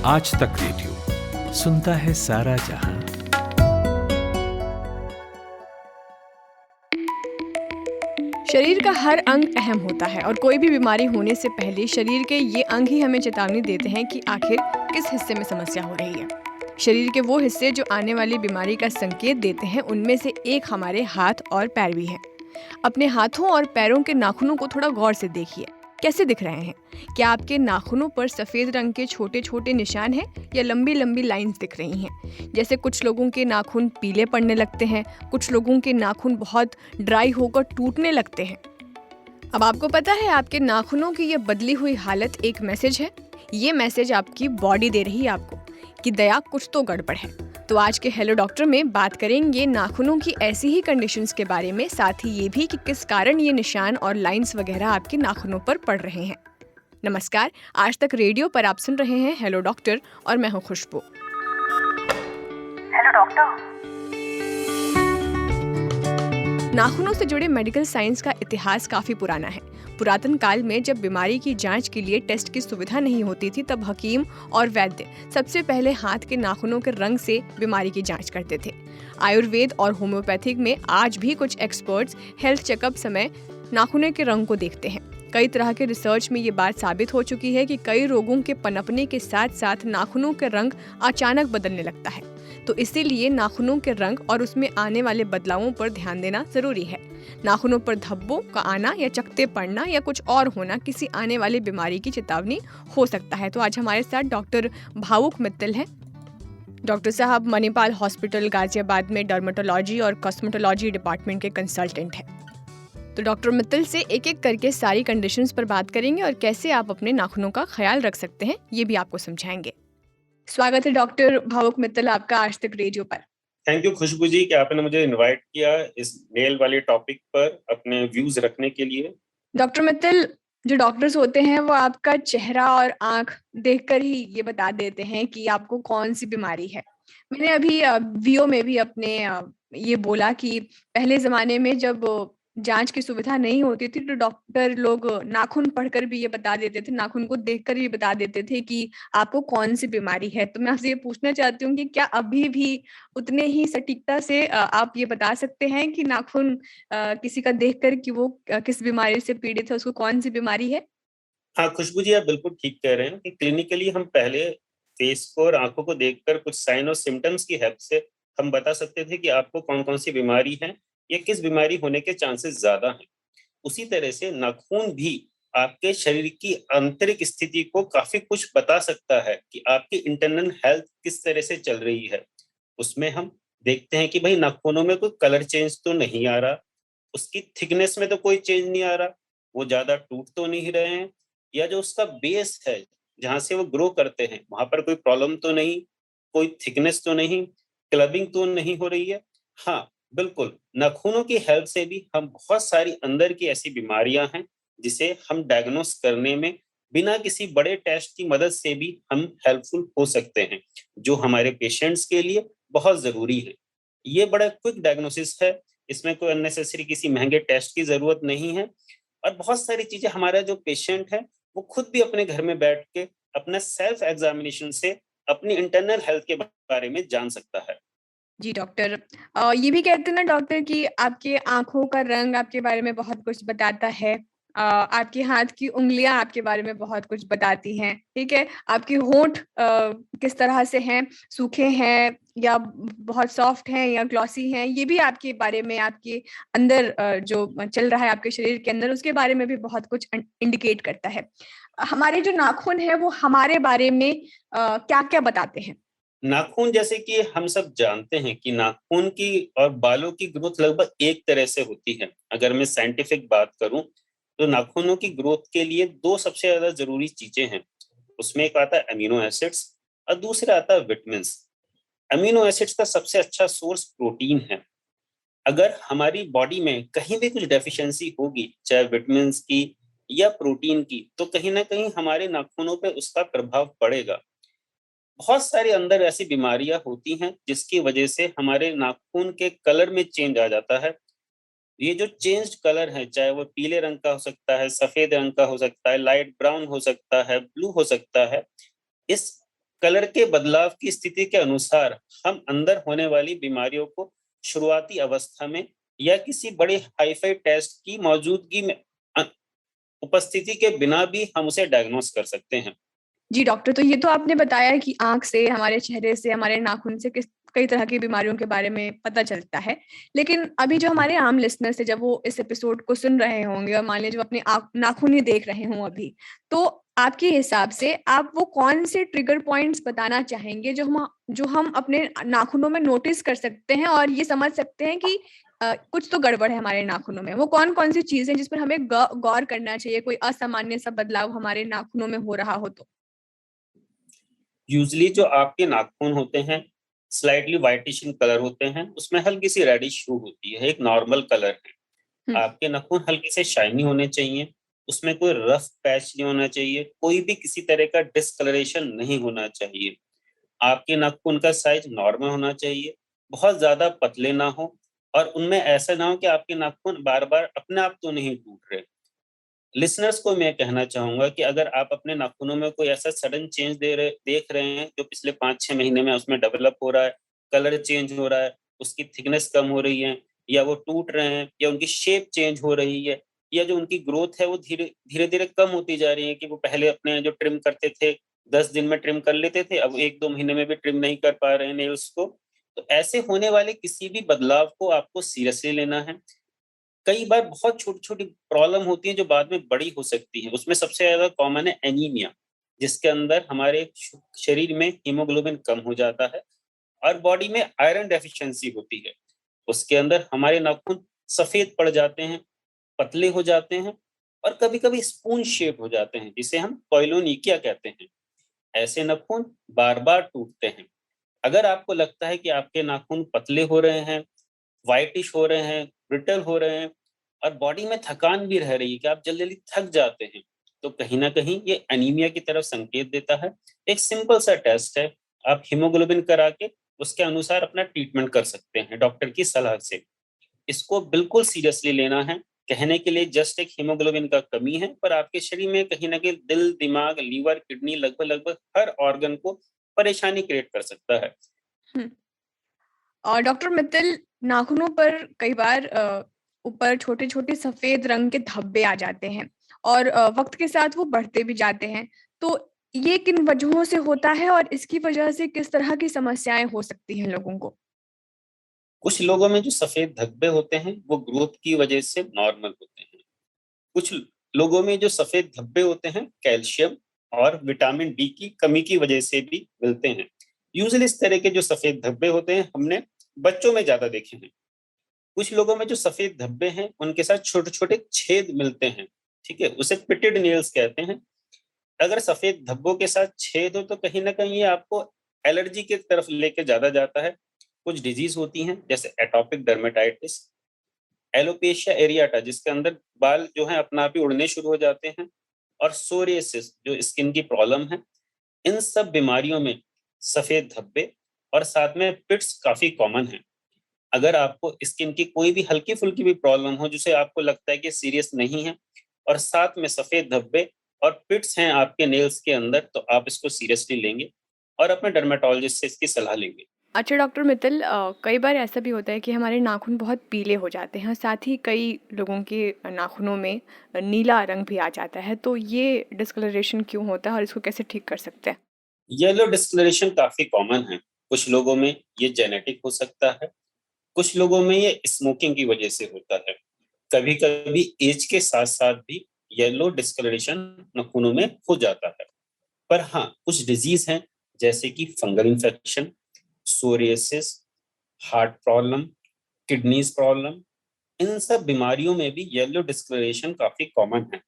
आज तक रेडियो सुनता है सारा जहां। शरीर का हर अंग अहम होता है और कोई भी बीमारी होने से पहले शरीर के ये अंग ही हमें चेतावनी देते हैं कि आखिर किस हिस्से में समस्या हो रही है। शरीर के वो हिस्से जो आने वाली बीमारी का संकेत देते हैं, उनमें से एक हमारे हाथ और पैर भी हैं। अपने हाथों और पैरों के नाखूनों को थोड़ा गौर से देखिए, कैसे दिख रहे हैं? क्या आपके नाखूनों पर सफ़ेद रंग के छोटे छोटे निशान हैं या लंबी लंबी लाइंस दिख रही हैं? जैसे कुछ लोगों के नाखून पीले पड़ने लगते हैं, कुछ लोगों के नाखून बहुत ड्राई होकर टूटने लगते हैं। अब आपको पता है, आपके नाखूनों की ये बदली हुई हालत एक मैसेज है। ये मैसेज आपकी बॉडी दे रही है आपको कि दया, कुछ तो गड़बड़ है। तो आज के हेलो डॉक्टर में बात करेंगे नाखूनों की ऐसी ही कंडीशंस के बारे में, साथ ही ये भी कि किस कारण ये निशान और लाइंस वगैरह आपके नाखूनों पर पड़ रहे हैं। नमस्कार, आज तक रेडियो पर आप सुन रहे हैं हेलो डॉक्टर और मैं हूँ खुशबू। Hello doctor. नाखूनों से जुड़े मेडिकल साइंस का इतिहास काफी पुराना है। पुरातन काल में जब बीमारी की जांच के लिए टेस्ट की सुविधा नहीं होती थी, तब हकीम और वैद्य सबसे पहले हाथ के नाखूनों के रंग से बीमारी की जांच करते थे। आयुर्वेद और होम्योपैथिक में आज भी कुछ एक्सपर्ट्स हेल्थ चेकअप समय नाखूनों के रंग को देखते हैं। कई तरह के रिसर्च में ये बात साबित हो चुकी है कि कई रोगों के पनपने के साथ साथ नाखूनों के रंग अचानक बदलने लगता है। तो इसीलिए नाखूनों के रंग और उसमें आने वाले बदलावों पर ध्यान देना जरूरी है। नाखूनों पर धब्बों का आना या चकत्ते पड़ना या कुछ और होना किसी आने वाली बीमारी की चेतावनी हो सकता है। तो आज हमारे साथ डॉक्टर भावुक मित्तल हैं। डॉक्टर साहब मणिपाल हॉस्पिटल गाजियाबाद में डर्मेटोलॉजी और कॉस्मेटोलॉजी डिपार्टमेंट के कंसल्टेंट हैं। तो डॉक्टर मित्तल से एक एक करके सारी कंडीशंस पर बात करेंगे और कैसे आप अपने नाखूनों का ख्याल रख सकते हैं, ये भी आपको समझाएंगे। स्वागत है डॉक्टर भावुक मित्तल आपका आज तक रेडियो पर। थैंक यू खुशबू जी कि आपने मुझे इनवाइट किया इस नेल वाले टॉपिक पर अपने व्यूज रखने के लिए। डॉक्टर मित्तल, जो डॉक्टर्स होते हैं वो आपका चेहरा और आंख देखकर ही ये बता देते हैं कि आपको कौन सी बीमारी है। मैंने अभी वीओ में भी अपने ये बोला कि पहले ज़माने में जब जांच की सुविधा नहीं होती थी, तो डॉक्टर लोग नाखून पढ़कर भी ये बता देते थे, नाखून को देखकर भी बता देते थे कि आपको कौन सी बीमारी है। तो मैं आपसे ये पूछना चाहती हूँ कि क्या अभी भी उतने ही सटीकता से आप ये बता सकते हैं कि नाखून किसी का देखकर कि वो किस बीमारी से पीड़ित है, उसको कौन सी बीमारी है? हाँ खुशबू जी, आप बिल्कुल ठीक कह रहे हैं कि क्लिनिकली हम पहले फेस को और आंखों को देखकर कुछ साइन और सिम्टम्स की हेल्प से हम बता सकते थे कि आपको कौन कौन सी बीमारी है या किस बीमारी होने के चांसेस ज्यादा हैं। उसी तरह से नाखून भी आपके शरीर की आंतरिक स्थिति को काफी कुछ बता सकता है कि आपकी इंटरनल हेल्थ किस तरह से चल रही है। उसमें हम देखते हैं कि भाई नाखूनों में कोई कलर चेंज तो नहीं आ रहा, उसकी थिकनेस में तो कोई चेंज नहीं आ रहा, वो ज्यादा टूट तो नहीं रहे हैं, या जो उसका बेस है जहाँ से वो ग्रो करते हैं वहां पर कोई प्रॉब्लम तो नहीं, कोई थिकनेस तो नहीं, क्लबिंग तो नहीं हो रही है। हाँ बिल्कुल, नाखूनों की हेल्प से भी हम बहुत सारी अंदर की ऐसी बीमारियां हैं जिसे हम डायग्नोस करने में बिना किसी बड़े टेस्ट की मदद से भी हम हेल्पफुल हो सकते हैं, जो हमारे पेशेंट्स के लिए बहुत जरूरी है। ये बड़ा क्विक डायग्नोसिस है, इसमें कोई अननेसेसरी किसी महंगे टेस्ट की जरूरत नहीं है, और बहुत सारी चीजें हमारा जो पेशेंट है वो खुद भी अपने घर में बैठ के अपना सेल्फ एग्जामिनेशन से अपनी इंटरनल हेल्थ के बारे में जान सकता है। जी डॉक्टर, ये भी कहते हैं ना डॉक्टर कि आपके आँखों का रंग आपके बारे में बहुत कुछ बताता है। आपके हाथ की उँगलियाँ आपके बारे में बहुत कुछ बताती हैं, ठीक है? आपके होंठ किस तरह से हैं, सूखे हैं या बहुत सॉफ्ट हैं या ग्लॉसी हैं, ये भी आपके बारे में, आपके अंदर जो चल रहा है आपके शरीर के अंदर, उसके बारे में भी बहुत कुछ इंडिकेट करता है। हमारे जो नाखून हैं, वो हमारे बारे में क्या-क्या बताते हैं? नाखून, जैसे कि हम सब जानते हैं कि नाखून की और बालों की ग्रोथ लगभग एक तरह से होती है। अगर मैं साइंटिफिक बात करूं तो नाखूनों की ग्रोथ के लिए दो सबसे ज्यादा जरूरी चीजें हैं। उसमें एक आता है अमीनो एसिड्स और दूसरा आता है विटामिन। अमीनो एसिड्स का सबसे अच्छा सोर्स प्रोटीन है। अगर हमारी बॉडी में कहीं भी कुछ डेफिशिएंसी होगी, चाहे विटामिन की या प्रोटीन की, तो कहीं ना कहीं हमारे नाखूनों पे उसका प्रभाव पड़ेगा। बहुत सारी अंदर ऐसी बीमारियां होती हैं जिसकी वजह से हमारे नाखून के कलर में चेंज आ जाता है। ये जो चेंज्ड कलर है, चाहे वो पीले रंग का हो सकता है, सफेद रंग का हो सकता है, लाइट ब्राउन हो सकता है, ब्लू हो सकता है, इस कलर के बदलाव की स्थिति के अनुसार हम अंदर होने वाली बीमारियों को शुरुआती अवस्था में या किसी बड़े हाईफाई टेस्ट की मौजूदगी में उपस्थिति के बिना भी हम उसे डायग्नोस कर सकते हैं। जी डॉक्टर, तो ये तो आपने बताया कि आँख से, हमारे चेहरे से, हमारे नाखून से किस कई तरह की बीमारियों के बारे में पता चलता है। लेकिन अभी जो हमारे आम लिसनर्स हैं, जब वो इस एपिसोड को सुन रहे होंगे और मान लीजिए वो अपनी नाखून ही देख रहे हों अभी, तो आपके हिसाब से आप वो कौन से ट्रिगर पॉइंट्स बताना चाहेंगे जो हम अपने नाखूनों में नोटिस कर सकते हैं और ये समझ सकते हैं कि कुछ तो गड़बड़ है हमारे नाखूनों में? वो कौन-कौन सी चीज़ें हैं जिस पर हमें गौर करना चाहिए, कोई असामान्य सा बदलाव हमारे नाखूनों में हो रहा हो तो? यूजली जो आपके नाखून होते हैं स्लाइटली व्हाइटिश इन कलर होते हैं, उसमें हल्की सी रेडिश ह्यू होती है, एक नॉर्मल कलर है। हुँ। आपके नाखून हल्के से शाइनी होने चाहिए, उसमें कोई रफ पैच नहीं होना चाहिए, कोई भी किसी तरह का डिस्कलरेशन नहीं होना चाहिए। आपके नाखून का साइज नॉर्मल होना चाहिए, बहुत ज्यादा पतले ना हो, और उनमें ऐसा ना हो कि आपके नाखून बार बार अपने आप तो नहीं टूट रहे। लिसनर्स को मैं कहना चाहूंगा कि अगर आप अपने नाखूनों में कोई ऐसा सडन चेंज देख रहे हैं जो पिछले 5-6 महीने में उसमें डेवलप हो रहा है, कलर चेंज हो रहा है, उसकी थिकनेस कम हो रही है, या वो टूट रहे हैं, या उनकी शेप चेंज हो रही है, या जो उनकी ग्रोथ है वो धीरे धीरे धीरे कम होती जा रही है, कि वो पहले अपने जो ट्रिम करते थे 10 दिन में ट्रिम कर लेते थे, अब 1-2 महीने में भी ट्रिम नहीं कर पा रहे हैं नेल्स को। तो ऐसे होने वाले किसी भी बदलाव को आपको सीरियसली लेना है। कई बार बहुत छोटी-छोटी प्रॉब्लम होती है जो बाद में बड़ी हो सकती है। उसमें सबसे ज़्यादा कॉमन है एनीमिया, जिसके अंदर हमारे शरीर में हीमोग्लोबिन कम हो जाता है और बॉडी में आयरन डेफिशिएंसी होती है। उसके अंदर हमारे नाखून सफ़ेद पड़ जाते हैं, पतले हो जाते हैं और कभी-कभी स्पून शेप हो जाते हैं, जिसे हम कोइलोनिकिया कहते हैं। ऐसे नाखून बार-बार टूटते हैं। अगर आपको लगता है कि आपके नाखून पतले हो रहे हैं, व्हाइटिश हो रहे हैं, ब्रिटल हो रहे हैं और बॉडी में थकान भी रह रही है कि आप जल्दी-जल्दी थक जाते हैं, तो कहीं न कहीं ये एनीमिया की तरफ संकेत देता है। एक सिंपल सा टेस्ट है, आप हीमोग्लोबिन करा के उसके अनुसार अपना ट्रीटमेंट कर सकते हैं डॉक्टर की सलाह से। इसको बिल्कुल सीरियसली लेना है, कहने के लिए जस्ट एक हीमोग्लोबिन का कमी है, पर आपके शरीर में कहीं न कहीं दिल, दिमाग, लीवर, किडनी लगभग-लगभग हर ऑर्गन को परेशानी क्रिएट कर सकता है। हुँ। और डॉक्टर मित्तल, नाखूनों पर कई बार ऊपर छोटे-छोटे सफ़ेद रंग के धब्बे आ जाते हैं और वक़्त के साथ वो बढ़ते भी जाते हैं। तो ये किन वजहों से होता है और इसकी वजह से किस तरह की समस्याएँ हो सकती हैं लोगों को? कुछ लोगों में जो सफ़ेद धब्बे होते हैं, वो ग्रोथ की वजह से नॉर्मल होते हैं। कुछ लोगों में जो सफ़ेद धब्बे होते हैं, कैल्शियम और विटामिन डी की कमी की वजह से भी मिलते हैं। यूजुअली इस तरह के जो सफ़ेद धब्बे होते हैं, हमने बच्चों में ज़्यादा देखे हैं। कुछ लोगों में जो सफ़ेद धब्बे हैं, उनके साथ छोटे-छोटे छेद मिलते हैं, ठीक है? उसे पिटेड नेल्स कहते हैं। अगर सफ़ेद धब्बों के साथ छेद हो, तो कहीं न कहीं ये आपको एलर्जी की तरफ लेके ज़्यादा जाता है। कुछ डिज़ीज़ होती हैं, जैसे एटोपिक डर्मेटाइटिस, एलोपेशिया एरियाटा, जिसके अंदर बाल जो हैं अपने आप ही उड़ने शुरू हो जाते हैं, और सोरियासिस, जो स्किन की प्रॉब्लम है। इन सब बीमारियों में सफ़ेद धब्बे और साथ में पिट्स काफ़ी कॉमन हैं। अगर आपको स्किन की कोई भी हल्की-फुल्की भी प्रॉब्लम हो, जिसे आपको लगता है कि सीरियस नहीं है, और साथ में सफ़ेद धब्बे और पिट्स हैं आपके नेल्स के अंदर, तो आप इसको सीरियसली लेंगे और अपने डर्मेटोलॉजिस्ट से इसकी सलाह लेंगे। अच्छा डॉक्टर मित्तल, कई बार ऐसा भी होता है कि हमारे नाखून बहुत पीले हो जाते हैं और साथ ही कई लोगों के नाखूनों में नीला रंग भी आ जाता है। तो ये डिस्कलरेशन क्यों होता है और इसको कैसे ठीक कर सकते हैं? येलो डिस्कलरेशन काफ़ी कॉमन है। कुछ लोगों में ये जेनेटिक हो सकता है, कुछ लोगों में ये स्मोकिंग की वजह से होता है। कभी-कभी एज के साथ-साथ भी येलो डिस्कलरेशन नाखूनों में हो जाता है। पर हाँ, कुछ डिज़ीज़ हैं, जैसे कि fungal infection, psoriasis, heart problem, kidneys problem, इन सब बीमारियों में भी येलो डिस्कलरेशन काफ़ी कॉमन है।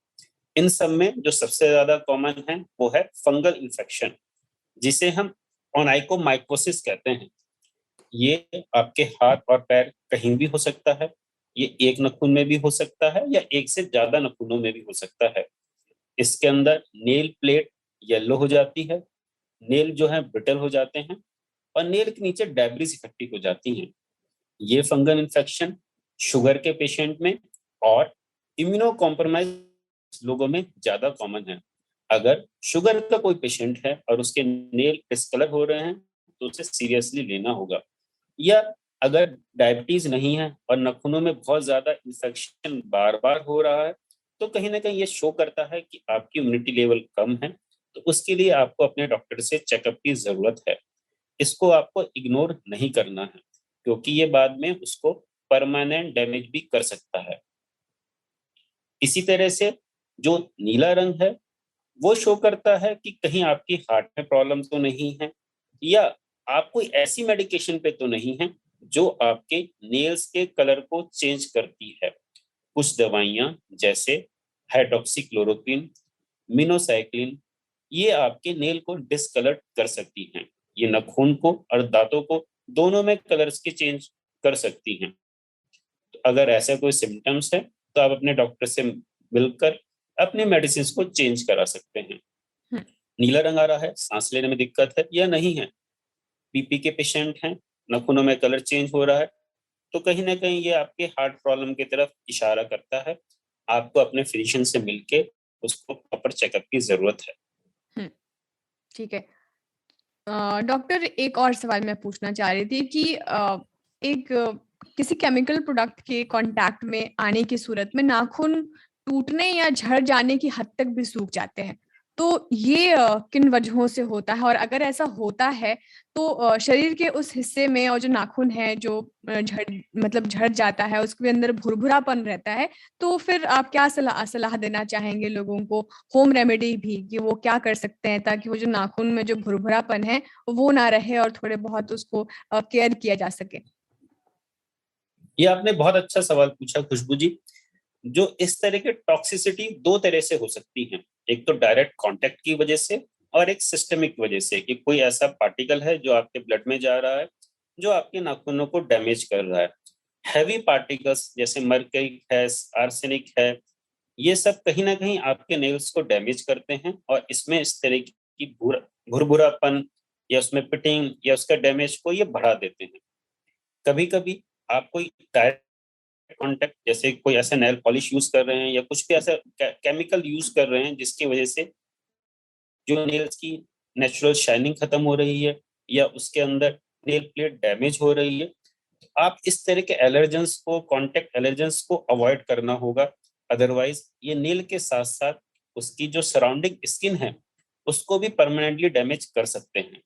इन सब में जो सबसे ज़्यादा कॉमन है, वो है फंगल इन्फेक्शन, जिसे हम ओनाइकोमाइकोसिस कहते हैं। ये आपके हाथ और पैर कहीं भी हो सकता है। ये एक नाखून में भी हो सकता है या एक से ज़्यादा नाखूनों में भी हो सकता है। इसके अंदर नेल प्लेट येलो हो जाती है, नेल जो है ब्रिटल हो जाते हैं और नेल के नीचे डेब्रिस इकट्ठी हो जाती हैं। ये फंगल इन्फेक्शन शुगर के पेशेंट में और इम्यूनो कॉम्प्रोमाइज़ लोगों में ज़्यादा कॉमन है। अगर शुगर का कोई पेशेंट है और उसके नेल डिस्कलर हो रहे हैं तो उसे सीरियसली लेना होगा। या अगर डायबिटीज नहीं है और नाखूनों में बहुत ज्यादा इंफेक्शन बार बार हो रहा है तो कहीं ना कहीं ये शो करता है कि आपकी इम्यूनिटी लेवल कम है। तो उसके लिए आपको अपने डॉक्टर से चेकअप की जरूरत है। इसको आपको इग्नोर नहीं करना है क्योंकि ये बाद में उसको परमानेंट डैमेज भी कर सकता है। इसी तरह से जो नीला रंग है वो शो करता है कि कहीं आपकी हार्ट में प्रॉब्लम तो नहीं है, या आप कोई ऐसी मेडिकेशन पे तो नहीं है जो आपके नेल्स के कलर को चेंज करती है। कुछ दवाइयां जैसे हाइड्रोक्सीक्लोरोक्विन, मिनोसाइक्लिन, ये आपके नेल को डिसकलर कर सकती हैं। ये नाखून को और दांतों को दोनों में कलर्स के चेंज कर सकती हैं। तो अगर ऐसा कोई सिम्टम्स है तो आप अपने डॉक्टर से मिलकर अपने मेडिसिन को चेंज करा सकते हैं। हम्म, नीला रंग आ रहा है, सांस लेने में दिक्कत है या नहीं है, बीपी के पेशेंट हैं, नाखूनों में कलर चेंज हो रहा है, तो कहीं ना कहीं ये आपके हार्ट प्रॉब्लम की तरफ इशारा करता है। आपको अपने फिजिशियन से मिलके उसको प्रॉपर चेकअप की जरूरत है। हम्म, ठीक है। डॉक्टर, एक और सवाल मैं पूछना चाह रही थी कि किसी केमिकल प्रोडक्ट के कांटेक्ट में आने की सूरत में नाखून टूटने या झड़ जाने की हद तक भी सूख जाते हैं। तो ये किन वजहों से होता है, और अगर ऐसा होता है तो शरीर के उस हिस्से में और जो नाखून है जो झड़ मतलब झड़ जाता है उसके अंदर भुरभुरापन रहता है, तो फिर आप क्या सलाह सलाह देना चाहेंगे लोगों को, होम रेमेडी भी, कि वो क्या कर सकते हैं ताकि वो जो नाखून में जो भुरभुरापन है वो ना रहे और थोड़े बहुत उसको केयर किया जा सके। ये आपने बहुत अच्छा सवाल पूछा खुशबू जी। जो इस तरह के टॉक्सिसिटी दो तरह से हो सकती है। एक तो डायरेक्ट कांटेक्ट की वजह से और एक सिस्टमिक वजह से, कि कोई ऐसा पार्टिकल है जो आपके ब्लड में जा रहा है जो आपके नाखूनों को डैमेज कर रहा है। हैवी पार्टिकल्स जैसे मरकरी है, आर्सेनिक है, ये सब कहीं ना कहीं आपके नेल्स को डैमेज करते हैं और इसमें इस तरह की भुरभुरापन या उसमें पिटिंग या उसका डैमेज को ये बढ़ा देते हैं। कभी कभी आप कोई डायरेक्ट कांटेक्ट जैसे कोई ऐसा नेल पॉलिश यूज कर रहे हैं या कुछ भी ऐसा केमिकल यूज कर रहे हैं जिसकी वजह से जो नेल्स की नेचुरल शाइनिंग खत्म हो रही है या उसके अंदर नेल प्लेट डैमेज हो रही है, आप इस तरह के एलर्जेंस को, कांटेक्ट एलर्जेंस को अवॉइड करना होगा। अदरवाइज ये नेल के साथ साथ उसकी जो सराउंडिंग स्किन है उसको भी परमानेंटली डैमेज कर सकते हैं।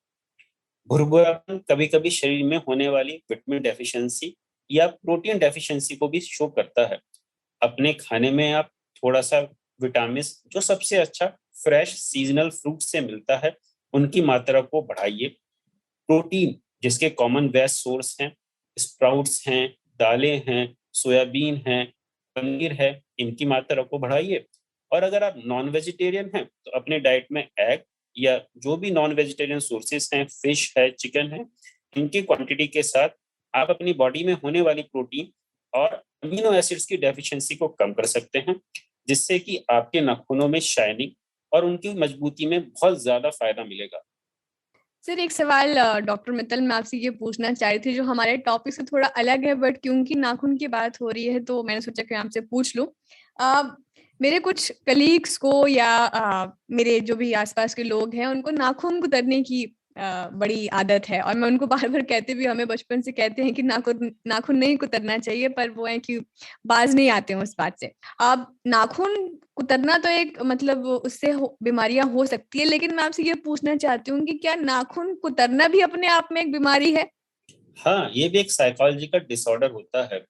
भुरभुरापन कभी कभी शरीर में होने वाली विटामिन डेफिशिएंसी या प्रोटीन डेफिशिएंसी को भी शो करता है। अपने खाने में आप थोड़ा सा विटामिन जो सबसे अच्छा फ्रेश सीजनल फ्रूट से मिलता है उनकी मात्रा को बढ़ाइए। प्रोटीन जिसके कॉमन बेस्ट सोर्स हैं, स्प्राउट्स हैं, दालें हैं, सोयाबीन हैं, पनीर है, इनकी मात्रा को बढ़ाइए। और अगर आप नॉन वेजिटेरियन हैं तो अपने डाइट में एग या जो भी नॉन वेजिटेरियन सोर्सेस हैं, फिश है, चिकन है, इनकी क्वांटिटी के साथ आप अपनी बॉडी में होने वाली प्रोटीन और अमीनो एसिड्स की डेफिशिएंसी को कम कर सकते हैं, जिससे कि आपके नाखूनों में शाइनिंग और उनकी मजबूती में बहुत ज्यादा फायदा मिलेगा। सर, एक सवाल डॉक्टर मित्तल, मैं आपसे ये पूछना चाह रही थी जो हमारे टॉपिक से थोड़ा अलग है, बट क्योंकि नाखून की बात हो रही है तो मैंने सोचा कि मैं आपसे पूछ लूं। अ, मेरे कुछ कलीग्स को या मेरे जो भी आसपास के लोग हैं उनको नाखून कुतरने की बड़ी आदत है, और मैं उनको बार बार कहते भी, हमें बचपन से कहते हैं कि नाखून नाखून नहीं कुतरना चाहिए, पर वो है कि बाज नहीं आते हैं उस बात से। अब नाखून कुतरना तो एक मतलब उससे बीमारियां हो सकती है, लेकिन मैं आपसे ये पूछना चाहती हूँ कि क्या नाखून कुतरना भी अपने आप में एक बीमारी है? हाँ, ये भी एक साइकोलॉजिकल डिसऑर्डर होता है।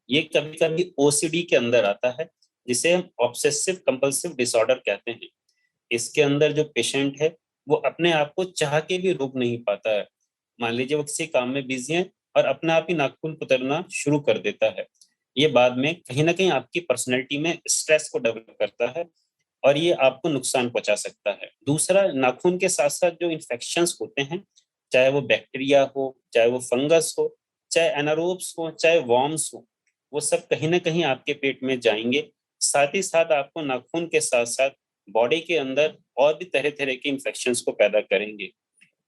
ये कभी कभी ओसीडी के अंदर आता है, जिसे हम ऑब्सेसिव कंपल्सिव डिसऑर्डर कहते हैं। इसके अंदर जो पेशेंट है वो अपने आप को चाह के भी रोक नहीं पाता है। मान लीजिए वो किसी काम में बिजी है और अपने आप ही नाखून कुतरना शुरू कर देता है। ये बाद में कहीं ना कहीं आपकी पर्सनैलिटी में स्ट्रेस को डेवलप करता है और ये आपको नुकसान पहुंचा सकता है। दूसरा, नाखून के साथ साथ जो इन्फेक्शंस होते हैं, चाहे वो बैक्टीरिया हो, चाहे वो फंगस हो, चाहे एनारोब्स हो, चाहे वॉर्म्स हो, वो सब कहीं ना कहीं आपके पेट में जाएंगे। साथ ही साथ आपको नाखून के साथ साथ बॉडी के अंदर और भी तरह तरह के इन्फेक्शंस को पैदा करेंगे।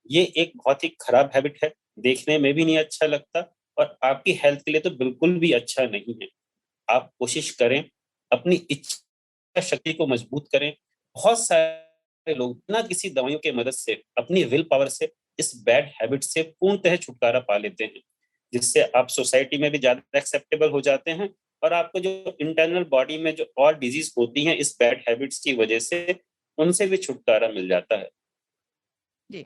ये एक बहुत ही खराब हैबिट है, देखने में भी नहीं अच्छा लगता और आपकी हेल्थ के लिए तो बिल्कुल भी अच्छा नहीं है। आप कोशिश करें, अपनी इच्छा शक्ति को मजबूत करें। बहुत सारे सारे लोग बिना किसी दवाइयों के मदद से अपनी विल पावर से इस बैड हैबिट से पूर्णतः छुटकारा पा लेते हैं, जिससे आप सोसाइटी में भी ज्यादा एक्सेप्टेबल हो जाते हैं और आपको जो इंटरनल बॉडी में जो और डिजीज होती हैं इस बैड हैबिट्स की वजह से, उनसे भी छुटकारा मिल जाता है। जी।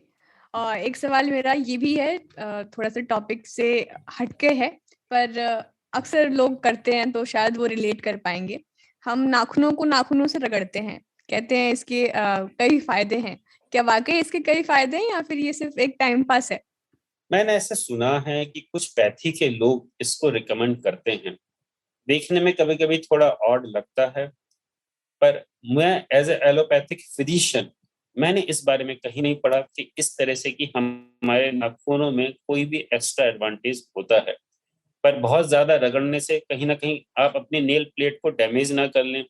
एक सवाल मेरा ये भी है, थोड़ा-सा टॉपिक से हटके है, पर अक्सर लोग करते हैं तो शायद वो रिलेट कर पाएँगे। हम नाखूनों को नाखूनों से रगड़ते हैं। कहते हैं इसके कई फ़ायदे हैं। क्या वाक़ई इसके कई फ़ायदे हैं या फिर ये सिर्फ़ एक टाइम पास है? मैंने ऐसा सुना है कि कुछ पैथी के लोग इसको रिकमेंड करते हैं। देखने में कभी-कभी थोड़ा ऑड लगता है, पर मैं एज़ अ एलोपैथिक फिजिशियन मैंने इस बारे में कहीं नहीं पढ़ा कि इस तरह से कि हमारे नाखूनों में कोई भी एक्स्ट्रा एडवांटेज होता है। पर बहुत ज़्यादा रगड़ने से कहीं न कहीं आप अपनी नेल प्लेट को डैमेज ना कर लें,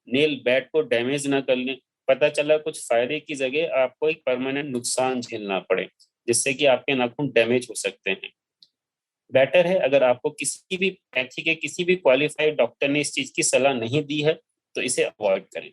नेल बेड को डैमेज ना कर लें। पता चला कुछ फ़ायदे की जगह आपको एक परमानेंट नुकसान झेलना पड़े, जिससे कि आपके नाखून डैमेज हो सकते हैं। बेटर है अगर आपको किसी भी पैथी के किसी भी क्वालिफाइड डॉक्टर ने इस चीज़ की सलाह नहीं दी है, तो इसे अवॉइड करें।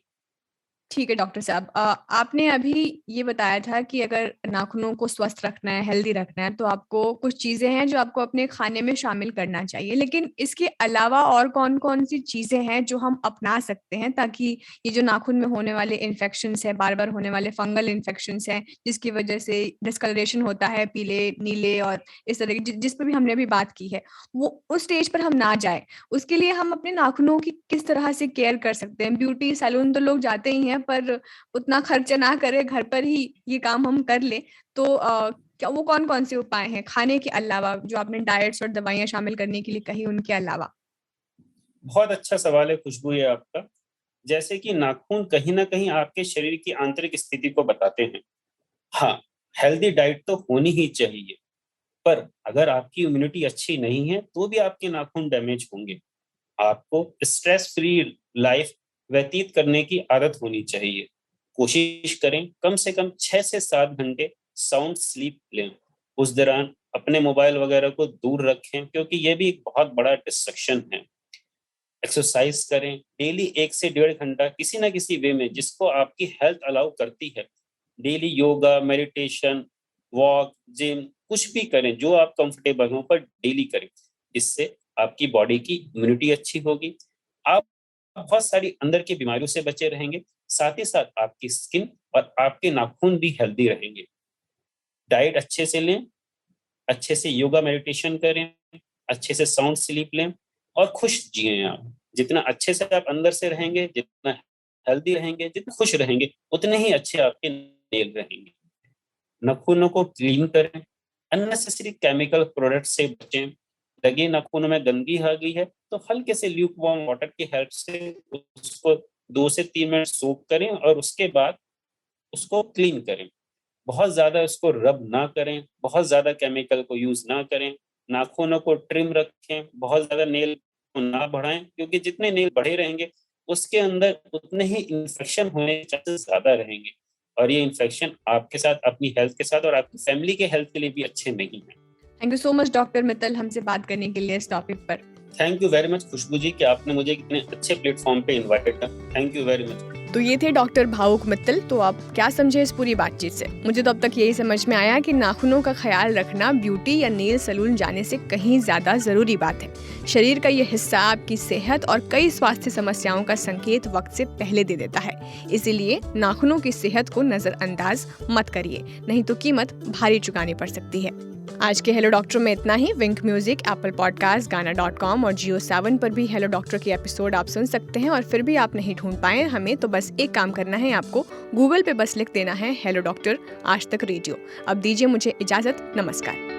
ठीक है डॉक्टर साहब। आपने अभी ये बताया था कि अगर नाखूनों को स्वस्थ रखना है, हेल्दी रखना है, तो आपको कुछ चीज़ें हैं जो आपको अपने खाने में शामिल करना चाहिए। लेकिन इसके अलावा और कौन-कौन सी चीज़ें हैं जो हम अपना सकते हैं ताकि ये जो नाखून में होने वाले इन्फेक्शंस हैं, बार-बार होने वाले फंगल इन्फेक्शंस हैं, जिसकी वजह से डिस्कलरेशन होता है पीले, नीले और इस तरह की जिस पे भी हमने अभी बात की है, वो उस स्टेज पर हम ना जाएँ। उसके लिए हम अपने नाखूनों की किस तरह से केयर कर सकते हैं? ब्यूटी सैलून तो लोग जाते ही हैं, पर उतना खर्चा ना करें, घर पर ही ये काम हम कर लें। तो क्या वो कौन-कौन से उपाय हैं खाने के अलावा, जो आपने डाइट्स और दवाइयाँ शामिल करने के लिए कही उनके अलावा? बहुत अच्छा सवाल है खुशबू ये आपका। जैसे कि नाखून कहीं न कहीं आपके शरीर की आंतरिक स्थिति को बताते हैं। हाँ, हेल्दी डाइट तो होनी ही चाहिए, पर अगर आपकी इम्यूनिटी अच्छी नहीं है, तो भी आपके नाखून डैमेज होंगे। आपको स्ट्रेस फ्री लाइफ व्यतीत करने की आदत होनी चाहिए। कोशिश करें कम से कम 6 से 7 घंटे साउंड स्लीप लें। उस दौरान अपने मोबाइल वगैरह को दूर रखें क्योंकि ये भी एक बहुत बड़ा डिस्ट्रैक्शन है। एक्सरसाइज करें, डेली 1 से डेढ़ घंटा किसी न किसी वे में जिसको आपकी हेल्थ अलाउ करती है। Daily yoga, meditation, walk, gym कुछ भी करें जो आप कंफर्टेबल हों पर डेली करें। इससे आपकी बॉडी की इम्यूनिटी अच्छी होगी। आप बहुत सारी अंदर की बीमारियों से बचे रहेंगे, साथ ही साथ आपकी स्किन और आपके नाखून भी हेल्दी रहेंगे। डाइट अच्छे से लें, अच्छे से योगा मेडिटेशन करें, अच्छे से साउंड स्लीप लें और खुश जिएँ आप। जितना अच्छे से आप अंदर से रहेंगे, जितना हेल्दी रहेंगे, जितने खुश रहेंगे, उतने ही अच्छे आपके नेल रहेंगे। नाखूनों को क्लीन करें, अननेसेसरी केमिकल प्रोडक्ट से बचें। लगे नाखूनों में गंदगी आ गई है, तो हल्के से ल्यूक वार्म वाटर की हेल्प से उसको 2 से 3 मिनट सोक करें और उसके बाद उसको क्लीन करें। बहुत ज़्यादा उसको रब ना करें, बहुत ज़्यादा केमिकल को यूज़ ना करें, नाखूनों को ट्रिम रखें, बहुत ज़्यादा नेल को ना बढ़ाएँ क्योंकि जितने नेल बढ़े रहेंगे, उसके अंदर उतने ही इन्फेक्शन होने के चांसेस ज़्यादा रहेंगे और ये इन्फेक्शन आपके साथ, अपनी हेल्थ के साथ और आपकी फैमिली के हेल्थ के लिए भी अच्छे नहीं हैं। Thank you so much doctor Mittal हमसे बात करने के लिए इस टॉपिक पर। थैंक यू वेरी मच खुशबू जी कि आपने मुझे इतने अच्छे प्लेटफ़ॉर्म पे इनवाइट किया। Thank you very much. तो ये थे डॉक्टर भावुक मित्तल। तो आप क्या समझे इस पूरी बातचीत से? मुझे तो अब तक यही समझ में आया कि नाखूनों का ख्याल रखना ब्यूटी या नेल सैलून जाने से कहीं ज़्यादा ज़रूरी बात है। शरीर का ये हिस्सा आपकी सेहत और कई स्वास्थ्य समस्याओं का संकेत वक्त से पहले दे देता है। इसीलिए नाखूनों की सेहत को नज़रअंदाज मत करिए, नहीं तो कीमत भारी चुकानी पड़ सकती है। आज के हेलो डॉक्टर में इतना ही। विंक म्यूजिक, एप्पल पॉडकास्ट, गाना.com और Jio7 पर भी हेलो डॉक्टर की एपिसोड आप सुन सकते हैं। और फिर भी आप नहीं ढूंढ पाए हमें, तो बस एक काम करना है आपको, गूगल पे बस लिख देना है हेलो डॉक्टर आज तक रेडियो। अब दीजिए मुझे इजाजत, नमस्कार।